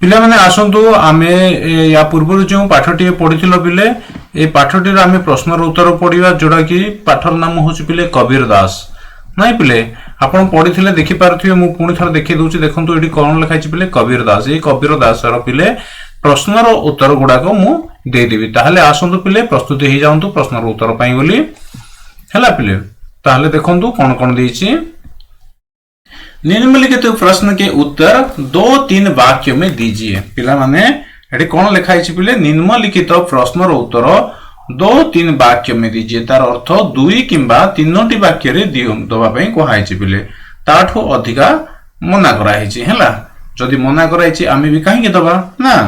पिले माने आसंतु आमे या पूर्व जो पाठटी पढ़ी पिले ए पाठटी आमे प्रश्नर उत्तर पढ़ा जोड़ा कि पाठर नाम हूँ पिले कबीर दास नाई पिले आपण पढ़ी देखी पारे मुझे पुणी थर देखी दूसरी देखो ये कौन लिखाई पिले कबीर दास ये कबीर दास पिले प्रश्नर उत्तर गुड़ाक मुदेदेवी ताहले आसतु पिले प्रस्तुति हो जातु प्रश्नर उत्तर पाई बोली है पिले ताहले देखंतु कौन कौन देछि निम्नलिखित प्रश्न के उत्तर 2-3 वाक्यों में दीजिए पिला माने एटी कौन लिखाई पिले निम्नलिखित प्रश्नर उत्तर 2-3 वाक्य में दीजिए तार अर्थ 2 किंबा 3टी वाक्य रे दबाई कहुई पिले ताठू अधिका मना कराई है जदि मना कराई आम भी कहीं दबा ना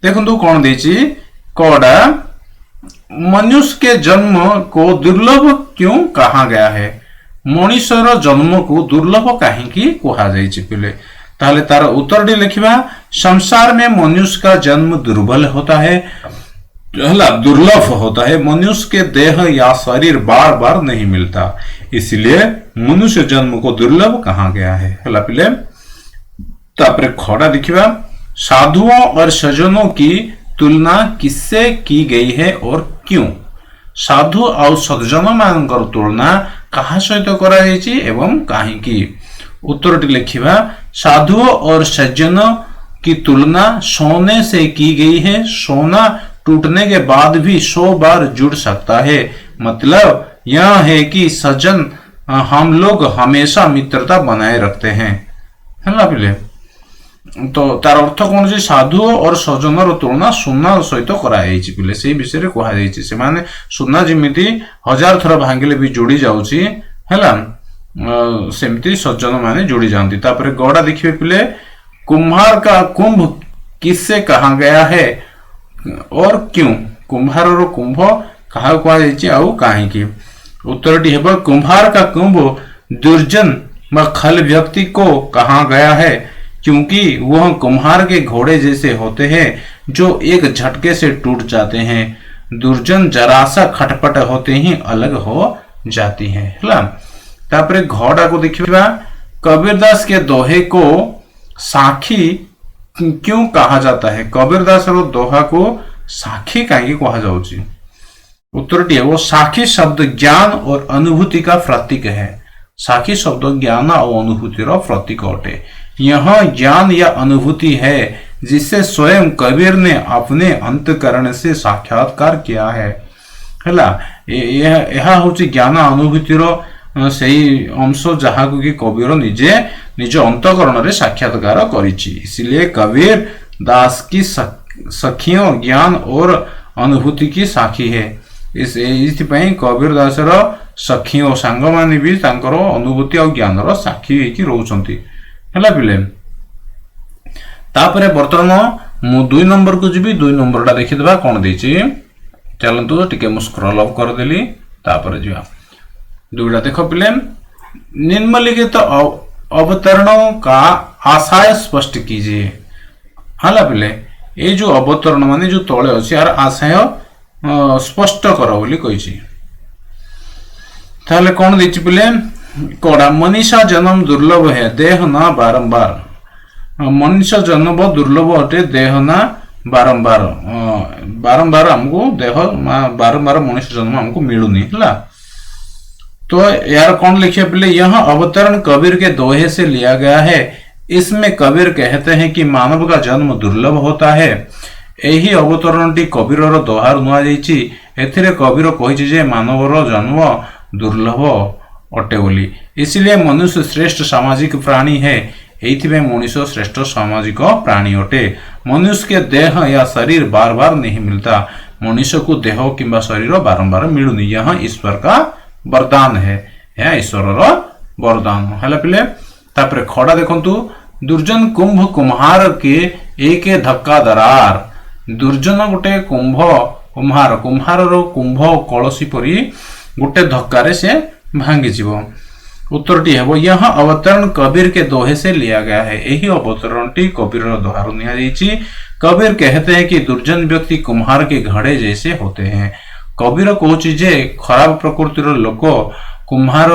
देखो कौन देछि कड़ा मनुष्य के जन्म को दुर्लभ क्यों कहा गया है मनुष्यर जन्म को दुर्लभ कहीं कहा पिले ताहले तार उत्तर टी लिखा संसार में मनुष्य का जन्म दुर्बल होता है दुर्लभ होता है मनुष्य के देह या शरीर बार बार नहीं मिलता इसलिए मनुष्य जन्म को दुर्लभ कहा गया है पिले तापरे खड़ा देखिबा साधुओं और सज्जनों की तुलना किससे की गई है और क्यों साधु और सज्जन मान तुलना कहा सहित कराई एवं कहीं उत्तर टी लिखा साधुओं और सज्जनों की तुलना सोने से की गई है सोना टूटने के बाद भी 100 बार जुड़ सकता है मतलब यह है कि सज्जन हम लोग हमेशा मित्रता बनाए रखते हैं है ना पिले तो तार अर्थ कौन से साधु और सज्जनर तुलना सुना सहित कराई पिले से विषय कहुई से माने सुना जमीती 1000 थर भांगिले भी जोड़ी जाउची हैला सेमती सज्जन माने जोड़ी जाती तापरे गड़ा देखिए पिले कुम्हार का कुंभ किससे कहा गया है और क्यों कुम्हार रो कुंभ कहा कहीं उत्तर टी है कुम्हार का कुंभ दुर्जन व खल व्यक्ति को कहा गया है क्योंकि वह कुम्हार के घोड़े जैसे होते हैं जो एक झटके से टूट जाते हैं दुर्जन जरा सा खटपट होते ही अलग हो जाती है तापरे घोड़ा को देखिए कबीरदास के दोहे को साखी क्यों कहा जाता है कबीरदास रो दोहा को साखी कहीं कहा जाउची उत्तर टी है वो साखी शब्द ज्ञान और अनुभूति का प्रतीक है साखी शब्द ज्ञान और अनुभूति रो प्रतीक अटे यह ज्ञान या अनुभूति है जिससे स्वयं कबीर ने अपने अंतकरण से साक्षात्कार किया है यह होची ज्ञान अनुभूतिर सही अंश जहाँ को कि कबीर निजे निज अंतकरण रे साक्षात्कार करिछि इसलिए कबीर दास की सखियों ज्ञान और अनुभूति की साखी है इस कबीर दास सखियों सांग माने भी अनुभूति और ज्ञान साक्षी होकी रोचंती है पिले तापरे बर्तमान मु 2 नंबर को जीवी 2 नंबर टा देखिदबा कौन देछि चलंतु टिके मु स्क्रॉल अप कर देली तापरे जीवा दुईटा देखो पिले निम्नलिखित अवतरणों का आशय स्पष्ट कीजिए हाला पिले ये जो अवतरण माने जो तले अछि यार आशय स्पष्ट करो बोली कहिछि ताले कौन देछि पिले कोड़ा मनीषा जन्म दुर्लभ है देह ना बारंबार मनुष्य जन्म दुर्लभ अटे देह ना बारंबार बारंबार हमको देह बारंबार मनुष्य जन्म हमको मिलुनी है तो यार कौन लिखे पिले यह अवतरण कबीर के दोहे से लिया गया है इसमें कबीर कहते हैं कि मानव का जन्म दुर्लभ होता है यही अवतरण टी कबीर दोहार नुआ जाइछि एथिरे कबीर कहिछि जे मानवर जन्म दुर्लभ अटे बोली इसलिए मनुष्य श्रेष्ठ सामाजिक प्राणी है एइथिबे मनुष्य श्रेष्ठ सामाजिक प्राणी अटे मनुष्य के देह या शरीर बार बार नहीं मिलता मनुष्य को देह किंबा शरीर बारंबार मिलुनी यह ईश्वर का वरदान है यह ईश्वर वरदान है पिले तापरे खड़ा देखंतु दुर्जन कुंभ कुम्हार के एक धक्का दरार दुर्जन गोटे कुंभ कुम्हार कुम्हार कुंभ कलसी परी गोटे धक्का से भांगी जीव उत्तर टी है यह अवतरण कबीर के दोहे से लिया गया है यही अवतरण टी कबीर दोहार निया कबीर कहते हैं कि दुर्जन व्यक्ति कुम्हार के घड़े जैसे होते हैं कबीर कहूची जे खराब प्रकृतिर लोक कुम्हार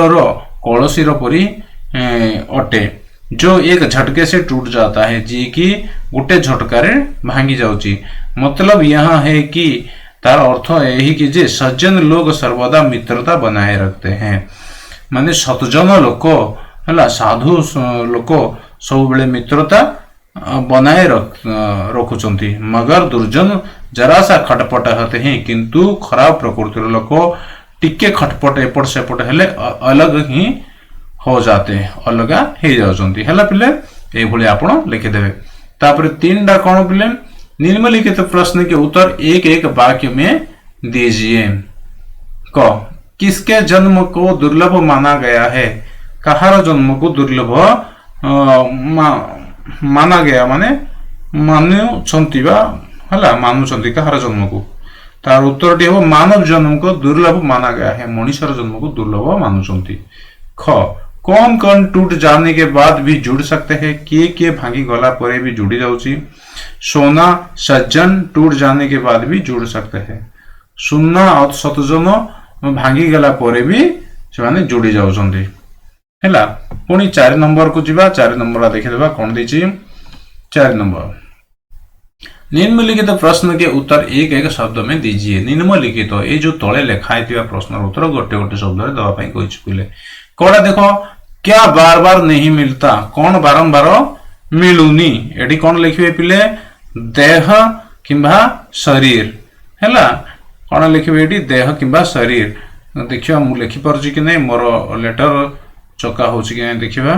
कलसी परी अटे जो एक झटके से टूट जाता है, जी की गोटे झटकारे भांगी जाउची। मतलब यहाँ है कि तार अर्थ यही कि जे सज्जन लोग सर्वदा मित्रता बनाए रखते हैं। माने सतजन लोक है साधु लोक सब बेले मित्रता बनाए रखुचंती। मगर दुर्जन जरा सा खटपट होते हैं, किंतु खराब प्रकृतिर लोक टिके खटपट एपट सेपट हेले अलग ही हो जाते हैं, अलग हो जाउचंती। हैला पिले ए भली आपण लिखिदेबे। तापर 3 डा कोन पिले निम्नलिखित प्रश्न के उत्तर एक एक वाक्य में दीजिए। क किसके जन्म को दुर्लभ माना गया है? कहार जन्म को दुर्लभ माना गया माने मानुछंती बा हला मानुछंती कहार जन्म को। तार उत्तर टी हो मानव जन्म को दुर्लभ माना गया है, मनुष्यर जन्म को दुर्लभ मानुछंती। ख कौन कौन टूट जाने के बाद भी जुड़ सकते हैं? किए भांगी गला पर भी जुड़ी जाउची। सोना सज्जन टूट जाने के बाद भी जुड़ सकते हैं। सुन्ना और सतजन भांगी गला पर भी से जोड़ी जाउछंती। हैला पुणी 4 नंबर को जीवा। 4 नंबर देखिदेबा कोन देछि। 4 नंबर निम्नलिखित प्रश्न के उत्तर एक एक शब्द में दीजिए। निम्नलिखित ये जो तले लिखाई प्रश्न उत्तर गोटे गोटे शब्द रे दवा पई कहिछि पिले। कोडा देखो क्या बार बार नहीं मिलता, कौन बारंबार मिलुनी। एडी कौन लिखिबे पिले? देह किंबा शरीर। हैला कौन लिखिबे एडी? देह किंबा शरीर। देखियो मु लिखि परछि कि नै, मोर लेटर चका होछि कि नै देखिबा।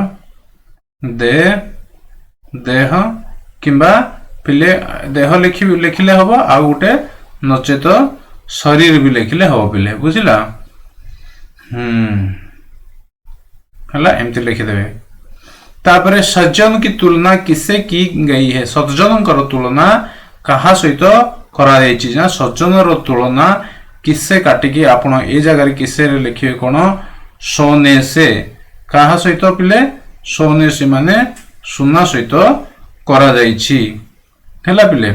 देह किंबा पिले देह लिखिले हबो, आ गुटे नचेत शरीर भी लिखिले हबो पिले, बुझिला। हला एमती लिखिदेवे। तापरे सज्जन की तुलना किससे की गई है? सज्जन तुलना कहा सहित करा जायछि ना? सज्जन तुलना किससे काटिकी आपण ए जगह किससे लिखिबे कोन? सोने से। कहा सहित पिले? सोने से माने सुना सहित करा जायछि। हैला पिले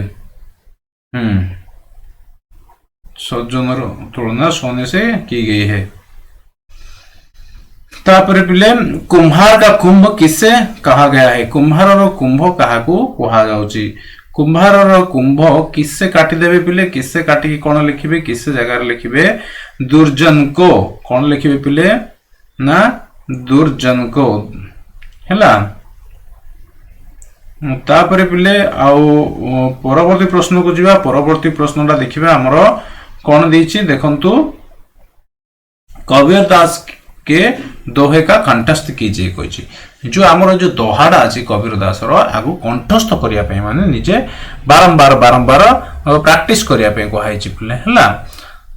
सज्जन तुलना सोने से की गई है। तापर पिले कुम्हार का कुंभ किससे कहा गया है? कुम्हार रो कुंभ काहाकू कहा जाउची? कुम्हार रो कुंभ किससे काटी देबे पिले? किससे काटी की कोन लिखिबे? किससे जगह लिखिबे? दुर्जन को। कोन लिखिबे पिले? ना दुर्जन को। हैला तापर पिले आउ परवर्ती प्रश्न को जीवा। परवर्ती प्रश्नटा देखिबा हमरो कोन देछि देखंतु। कबीर दास के दोहे का कंठस्थ कीजिए कहिछि। जो हमरो जो दोहाडा अछि कबीर दास रो आगु कंठस्थ करिया पे माने निजे बारंबार प्रैक्टिस करिया पे कहैछि पिले। हला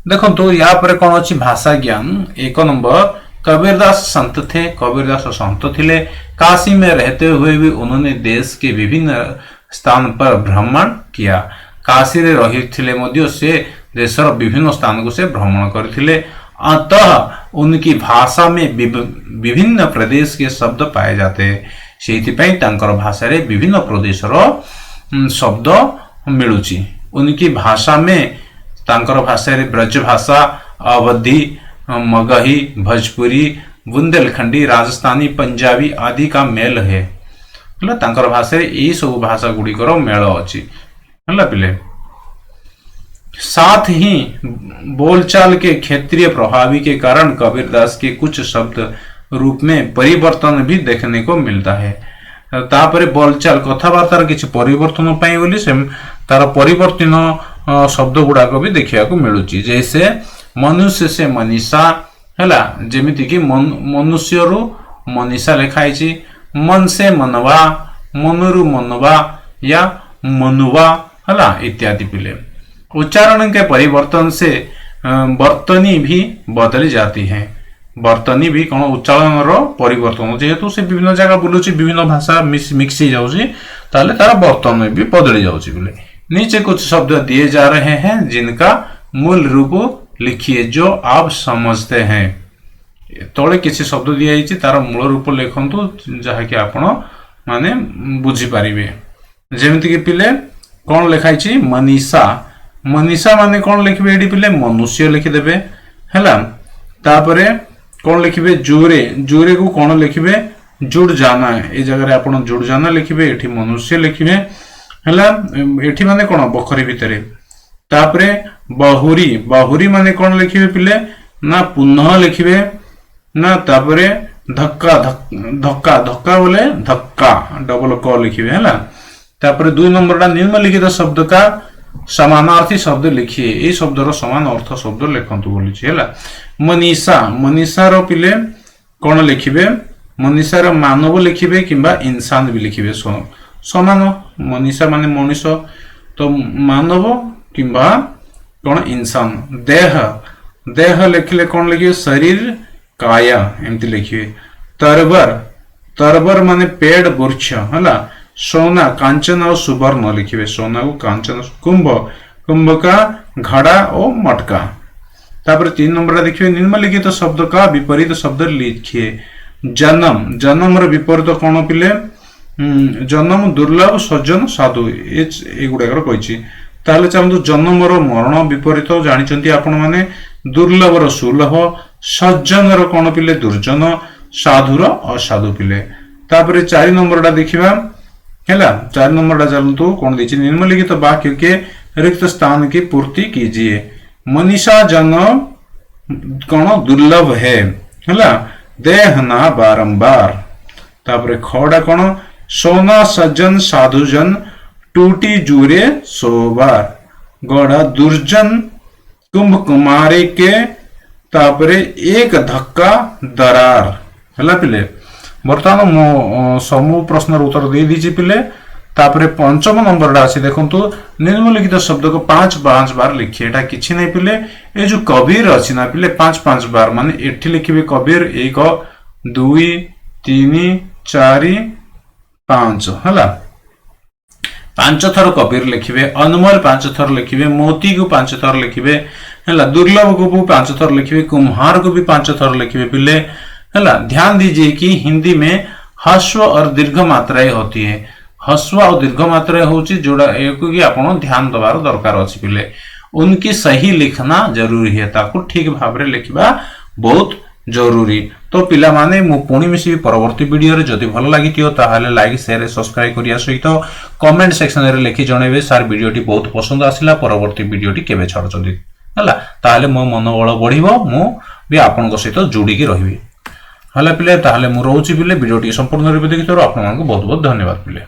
देखंतु या पर कोन अछि? भाषा ज्ञान। 1 नंबर कबीर दास संत थे। कबीर दास संत थिले। काशी में रहते हुए भी उन्होंने देश के विभिन्न स्थान पर भ्रमण किया। काशी रे रहिथिले मध्य से देशर विभिन्न स्थान को से भ्रमण करथिले। अतः उनकी भाषा में विभिन्न प्रदेश के शब्द पाए जाते हैं। सेहितिपई तांकर भाषा रे विभिन्न प्रदेशर शब्द मिलुची। उनकी भाषा में तांकर भाषा रे ब्रज भाषा, अवधी, मगही, भोजपुरी, बुंदेलखंडी, राजस्थानी, पंजाबी आदि का मेल है। मतलब तांकर भाषा रे ई सब भाषा गुडी करो मेल अछि। हला पिले साथ ही बोलचाल के क्षेत्रीय प्रभावी के कारण कबीरदास के कुछ शब्द रूप में परिवर्तन भी देखने को मिलता है। तापरे बोलचाल कथाबार्तार किछि परिवर्तन पाई बोली से तार परिवर्तन शब्द गुडा को भी देखिया को मिलुची। जैसे मनुष्य से मनीषा हैला, जेमिति कि मनुष्य रु मनीषा लिखाई छी। मन से मनवा, मनुरु मनवा या मनुवा हैला इत्यादि पिले। उच्चारण के परिवर्तन से वर्तनी भी बदली जाती है। वर्तनी भी कौन उच्चारण रो परिवर्तन जेहेतु से विभिन्न जगह बुलुची, विभिन्न भाषा मिक्स हो जाउची, ताले तार वर्तन में भी बदली जाउची बोले। नीचे कुछ शब्द दिए जा रहे हैं जिनका मूल रूप लिखिए जो आप समझते हैं। तले किसी शब्द दिया जाइछि तार मूल रूप लिखंतु जहा कि आपण माने बुझी पारिबे। जेमिति कि पिले कोन लिखाई छी? मनीषा। मनीषा माने कौन लिखिबे एडी पिले? मनुष्य लिखिदेबे हैला। तापरे कौन लिखिबे? जोरे। जोरे को कौन लिखिबे? जुड़ जाना ए जगह आपण जुड़ जाना लिखिबे एठी मनुष्य लिखिबे हला एठी माने कोन बखरी भितरे तापरे बहुरी बहुरी माने कोन लिखिबे पिले ना पुनः लिखिबे ना तापरे धक्का धक्का धक्का बोले धक्का डबल क लिखिबे हला तापरे 2 नंबरटा निम्नलिखित शब्द का समानार्थी शब्द लिखिए ए शब्दर समान अर्थ शब्द लिखंतु बोलिछि हला मनीषा मनीषा रो पिले कोन लिखिबे मनीषा रो मानव लिखिबे किंबा इंसान भी लिखिबे समान मनीषा माने मनुष्य तो मानव किंबा कोन इंसान देह देह लिखले कोन लिखिबे शरीर काया एमति लिखिबे तरबर तरबर माने पेड़ वृक्ष हला सोना कांचन और सुवर्ण लिखिबे सोना को कांचन कुंभ कुंभ का घड़ा और मटका तापर 3 नंबर देखिए निम्नलिखित शब्द का विपरीत शब्द लिखिए जन्म जन्म रो विपरीत कोन पिले जन्म दुर्लभ सज्जन साधु ए गुडाकर कहिछि ताले चलंतु जन्म रो मरण विपरीत जानिचंती आपण माने दुर्लभ रो सुलभ सज्जन रो कोन पिले दुर्जन साधु रो असाधु पिले तापर 4 नंबरटा देखिबा हैला 4 नंबरटा चलंतु कोन दिछि निम्नलिखित वाक्य के रिक्त स्थान की पूर्ति कीजिए मनीषा जन्म कोन दुर्लभ है हैला देहना बारंबार तापर खड़ा कोन सोना सज्जन साधुजन टूटी जूरे सोबार गड़ा दुर्जन कुंभ कुमारी के तापर एक धक्का दरार हैला पिले बर्तमान मो समूह प्रश्न उत्तर दे दीजिए पिले तापर 5 नंबर टा अछि देखंतु निम्नलिखित शब्द को 5 बार लिखिए एटा किछि नै पिले ए जो कबीर अछि ना पिले 5 बार माने एठी लिखिबे कबीर 1 2 3 4 5 हला 5 थर कबीर लिखिबे अनमोल 5 थर लिखिबे मोती को 5 थर लिखिबे हला दुर्लभ को 5 थर लिखिबे कुम्हार को भी 5 थर लिखिबे पिले हला ध्यान दीजिए कि हिंदी में ह्रस्व और दीर्घ मात्राएं होती है ह्रस्व और दीर्घ मात्राएं होची जोड़ा एक कि आपण ध्यान दबार दरकार अछि पिले उनकी सही लिखना जरूरी है ताकू ठीक भाव रे लिखबा बहुत जरूरी तो पिला माने मु पुणी मिसी परवर्ती वीडियो रे जदि भल लागितियो ताहाले लाइक शेयर सब्सक्राइब करिया सहित कमेंट सेक्शन रे लिखि जणेबे सर वीडियोटी बहुत पसंद आसिला परवर्ती वीडियोटी केबे छाडचंदी हला ताहाले मो मनोबल बढ़िबो मु भी आपन सहित जोड़ी की रहिबी हला पिले ताहाले मु रहउची पिले वीडियोटी संपूर्ण रूप देखिथरो आपन मानको बहुत बहुत धन्यवाद पिले।